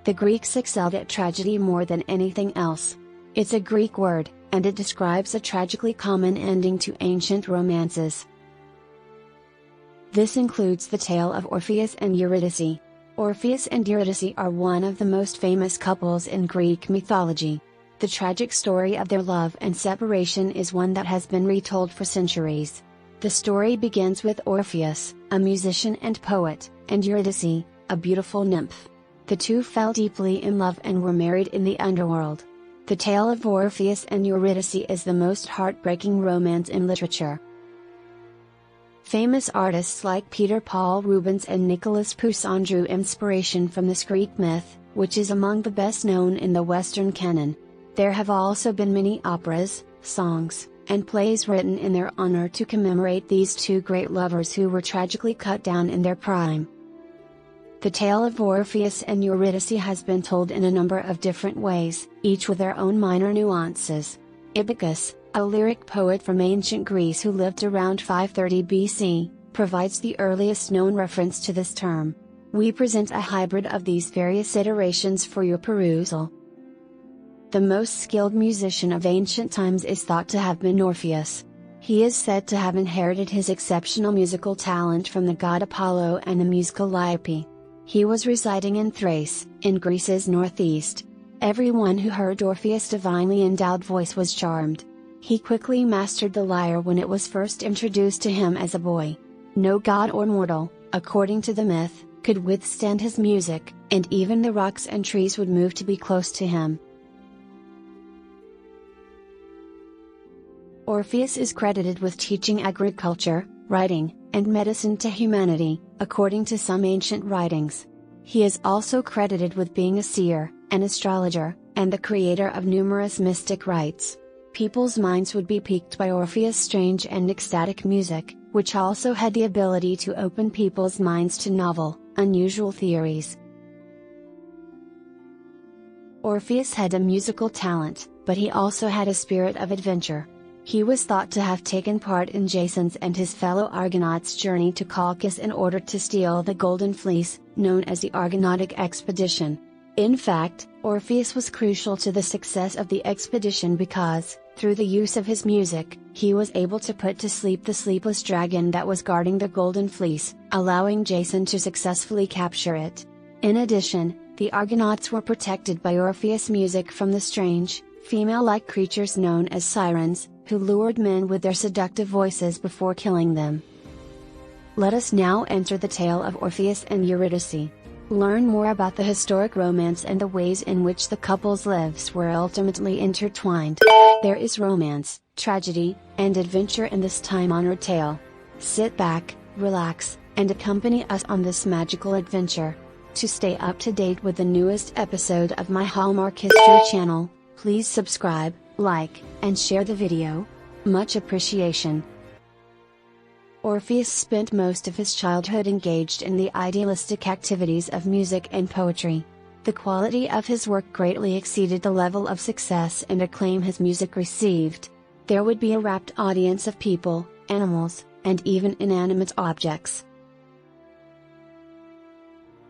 The Greeks excelled at tragedy more than anything else. It's a Greek word, and it describes a tragically common ending to ancient romances. This includes the tale of Orpheus and Eurydice. Orpheus and Eurydice are one of the most famous couples in Greek mythology. The tragic story of their love and separation is one that has been retold for centuries. The story begins with Orpheus, a musician and poet, and Eurydice, a beautiful nymph. The two fell deeply in love and were married in the Underworld. The tale of Orpheus and Eurydice is the most heartbreaking romance in literature. Famous artists like Peter Paul Rubens and Nicolas Poussin drew inspiration from this Greek myth, which is among the best known in the Western canon. There have also been many operas, songs, and plays written in their honor to commemorate these two great lovers who were tragically cut down in their prime. The tale of Orpheus and Eurydice has been told in a number of different ways, each with their own minor nuances. Ibycus, a lyric poet from ancient Greece who lived around 530 BC, provides the earliest known reference to this term. We present a hybrid of these various iterations for your perusal. The most skilled musician of ancient times is thought to have been Orpheus. He is said to have inherited his exceptional musical talent from the god Apollo and the muse Calliope. He was residing in Thrace, in Greece's northeast. Everyone who heard Orpheus' divinely endowed voice was charmed. He quickly mastered the lyre when it was first introduced to him as a boy. No god or mortal, according to the myth, could withstand his music, and even the rocks and trees would move to be close to him. Orpheus is credited with teaching agriculture, writing, and medicine to humanity, according to some ancient writings. He is also credited with being a seer, an astrologer, and the creator of numerous mystic rites. People's minds would be piqued by Orpheus' strange and ecstatic music, which also had the ability to open people's minds to novel, unusual theories. Orpheus had a musical talent, but he also had a spirit of adventure. He was thought to have taken part in Jason's and his fellow Argonauts' journey to Colchis in order to steal the Golden Fleece, known as the Argonautic Expedition. In fact, Orpheus was crucial to the success of the expedition because, through the use of his music, he was able to put to sleep the sleepless dragon that was guarding the Golden Fleece, allowing Jason to successfully capture it. In addition, the Argonauts were protected by Orpheus' music from the strange, female-like creatures known as sirens, who lured men with their seductive voices before killing them. Let us now enter the tale of Orpheus and Eurydice. Learn more about the historic romance and the ways in which the couple's lives were ultimately intertwined. There is romance, tragedy, and adventure in this time-honored tale. Sit back, relax, and accompany us on this magical adventure. To stay up to date with the newest episode of my Hallmark History Channel, please subscribe, like, and share the video. Much appreciation. Orpheus spent most of his childhood engaged in the idealistic activities of music and poetry. The quality of his work greatly exceeded the level of success and acclaim his music received. There would be a rapt audience of people, animals, and even inanimate objects.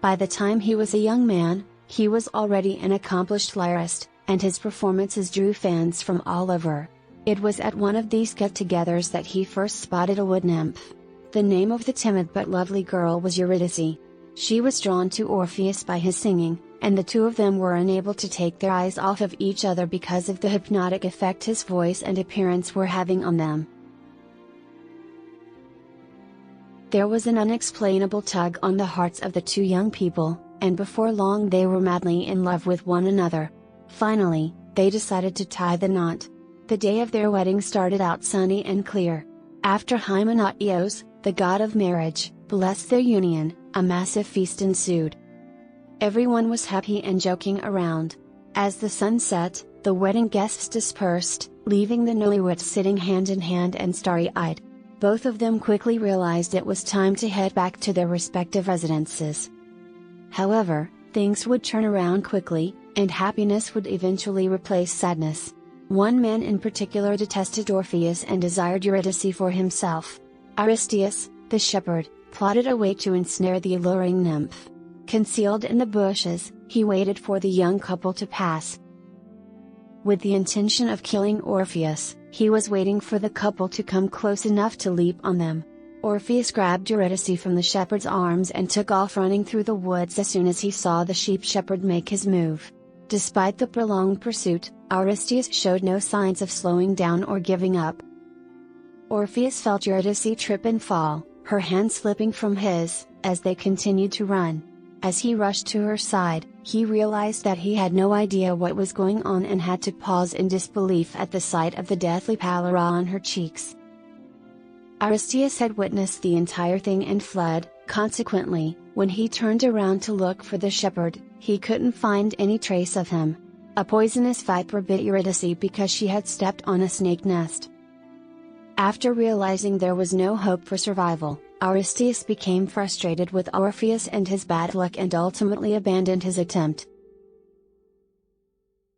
By the time he was a young man, he was already an accomplished lyrist, and his performances drew fans from all over. It was at one of these get-togethers that he first spotted a wood nymph. The name of the timid but lovely girl was Eurydice. She was drawn to Orpheus by his singing, and the two of them were unable to take their eyes off of each other because of the hypnotic effect his voice and appearance were having on them. There was an unexplainable tug on the hearts of the two young people, and before long they were madly in love with one another. Finally, they decided to tie the knot. The day of their wedding started out sunny and clear. After Hymenaios, the god of marriage, blessed their union, a massive feast ensued. Everyone was happy and joking around. As the sun set, the wedding guests dispersed, leaving the newlyweds sitting hand in hand and starry-eyed. Both of them quickly realized it was time to head back to their respective residences. However, things would turn around quickly, and happiness would eventually replace sadness. One man in particular detested Orpheus and desired Eurydice for himself. Aristeus, the shepherd, plotted a way to ensnare the alluring nymph. Concealed in the bushes, he waited for the young couple to pass. With the intention of killing Orpheus, he was waiting for the couple to come close enough to leap on them. Orpheus grabbed Eurydice from the shepherd's arms and took off running through the woods as soon as he saw the sheep shepherd make his move. Despite the prolonged pursuit, Eurydice showed no signs of slowing down or giving up. Orpheus felt Eurydice trip and fall, her hand slipping from his, as they continued to run. As he rushed to her side, he realized that he had no idea what was going on and had to pause in disbelief at the sight of the deathly pallor on her cheeks. Eurydice had witnessed the entire thing and fled. Consequently, when he turned around to look for the shepherd, he couldn't find any trace of him. A poisonous viper bit Eurydice because she had stepped on a snake nest. After realizing there was no hope for survival, Eurydice became frustrated with Orpheus and his bad luck and ultimately abandoned his attempt.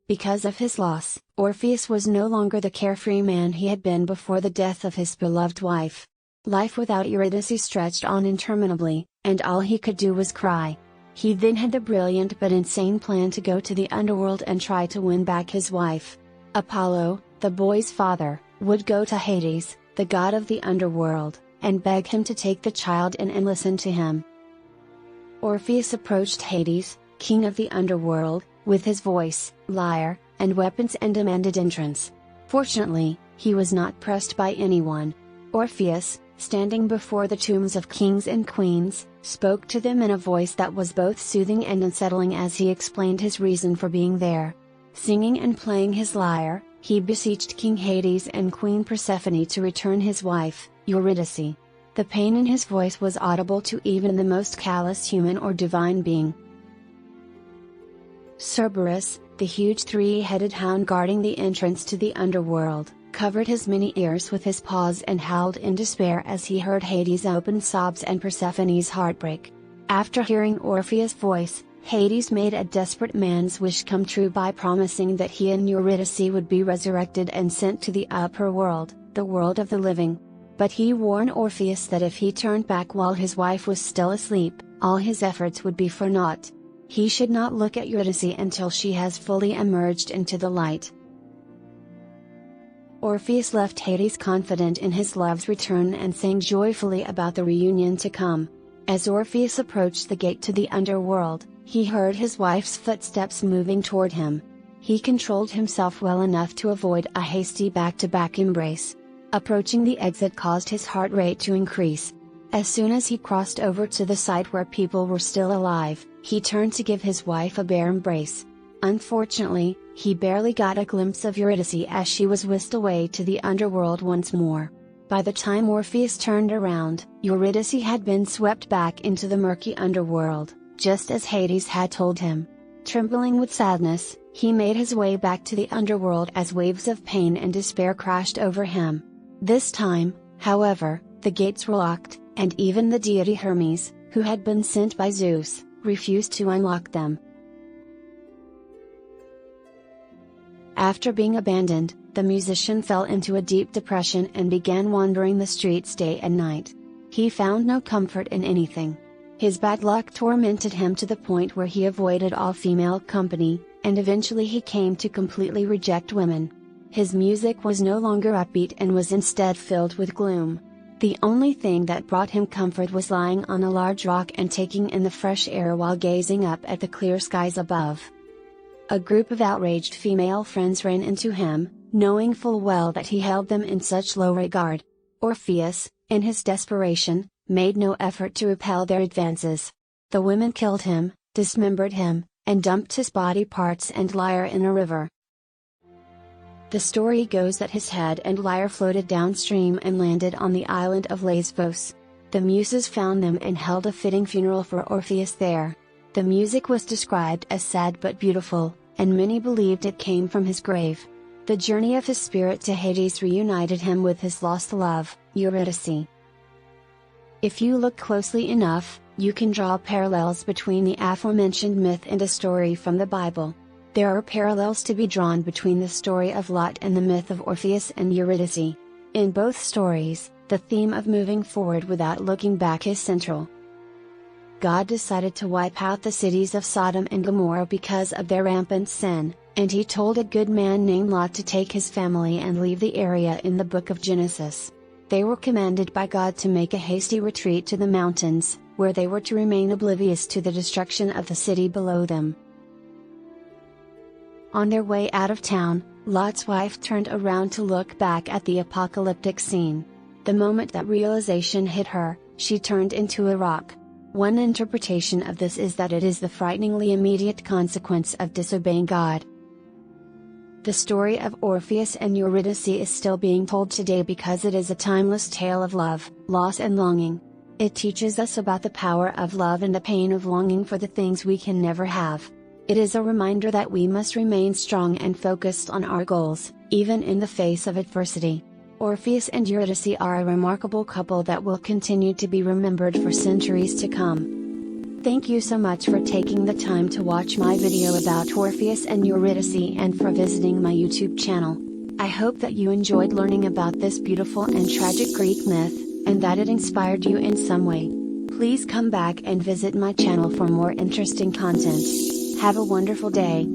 Because of his loss, Orpheus was no longer the carefree man he had been before the death of his beloved wife. Life without Eurydice stretched on interminably, and all he could do was cry. He then had the brilliant but insane plan to go to the underworld and try to win back his wife. Apollo, the boy's father, would go to Hades, the god of the underworld, and beg him to take the child in and listen to him. Orpheus approached Hades, king of the underworld, with his voice, lyre, and weapons and demanded entrance. Fortunately, he was not pressed by anyone. Orpheus, standing before the tombs of kings and queens, spoke to them in a voice that was both soothing and unsettling as he explained his reason for being there. Singing and playing his lyre, he beseeched King Hades and Queen Persephone to return his wife, Eurydice. The pain in his voice was audible to even the most callous human or divine being. Cerberus, the huge three-headed hound guarding the entrance to the underworld, covered his many ears with his paws and howled in despair as he heard Hades' open sobs and Persephone's heartbreak. After hearing Orpheus' voice, Hades made a desperate man's wish come true by promising that he and Eurydice would be resurrected and sent to the upper world, the world of the living. But he warned Orpheus that if he turned back while his wife was still asleep, all his efforts would be for naught. He should not look at Eurydice until she has fully emerged into the light. Orpheus left Hades confident in his love's return and sang joyfully about the reunion to come. As Orpheus approached the gate to the underworld, he heard his wife's footsteps moving toward him. He controlled himself well enough to avoid a hasty back-to-back embrace. Approaching the exit caused his heart rate to increase. As soon as he crossed over to the site where people were still alive, he turned to give his wife a bear embrace. Unfortunately, he barely got a glimpse of Eurydice as she was whisked away to the underworld once more. By the time Orpheus turned around, Eurydice had been swept back into the murky underworld, just as Hades had told him. Trembling with sadness, he made his way back to the underworld as waves of pain and despair crashed over him. This time, however, the gates were locked, and even the deity Hermes, who had been sent by Zeus, refused to unlock them. After being abandoned, the musician fell into a deep depression and began wandering the streets day and night. He found no comfort in anything. His bad luck tormented him to the point where he avoided all female company, and eventually he came to completely reject women. His music was no longer upbeat and was instead filled with gloom. The only thing that brought him comfort was lying on a large rock and taking in the fresh air while gazing up at the clear skies above. A group of outraged female friends ran into him, knowing full well that he held them in such low regard. Orpheus, in his desperation, made no effort to repel their advances. The women killed him, dismembered him, and dumped his body parts and lyre in a river. The story goes that his head and lyre floated downstream and landed on the island of Lesbos. The Muses found them and held a fitting funeral for Orpheus there. The music was described as sad but beautiful, and many believed it came from his grave. The journey of his spirit to Hades reunited him with his lost love, Eurydice. If you look closely enough, you can draw parallels between the aforementioned myth and a story from the Bible. There are parallels to be drawn between the story of Lot and the myth of Orpheus and Eurydice. In both stories, the theme of moving forward without looking back is central. God decided to wipe out the cities of Sodom and Gomorrah because of their rampant sin, and He told a good man named Lot to take his family and leave the area in the book of Genesis. They were commanded by God to make a hasty retreat to the mountains, where they were to remain oblivious to the destruction of the city below them. On their way out of town, Lot's wife turned around to look back at the apocalyptic scene. The moment that realization hit her, she turned into a rock. One interpretation of this is that it is the frighteningly immediate consequence of disobeying God. The story of Orpheus and Eurydice is still being told today because it is a timeless tale of love, loss and longing. It teaches us about the power of love and the pain of longing for the things we can never have. It is a reminder that we must remain strong and focused on our goals, even in the face of adversity. Orpheus and Eurydice are a remarkable couple that will continue to be remembered for centuries to come. Thank you so much for taking the time to watch my video about Orpheus and Eurydice and for visiting my YouTube channel. I hope that you enjoyed learning about this beautiful and tragic Greek myth, and that it inspired you in some way. Please come back and visit my channel for more interesting content. Have a wonderful day.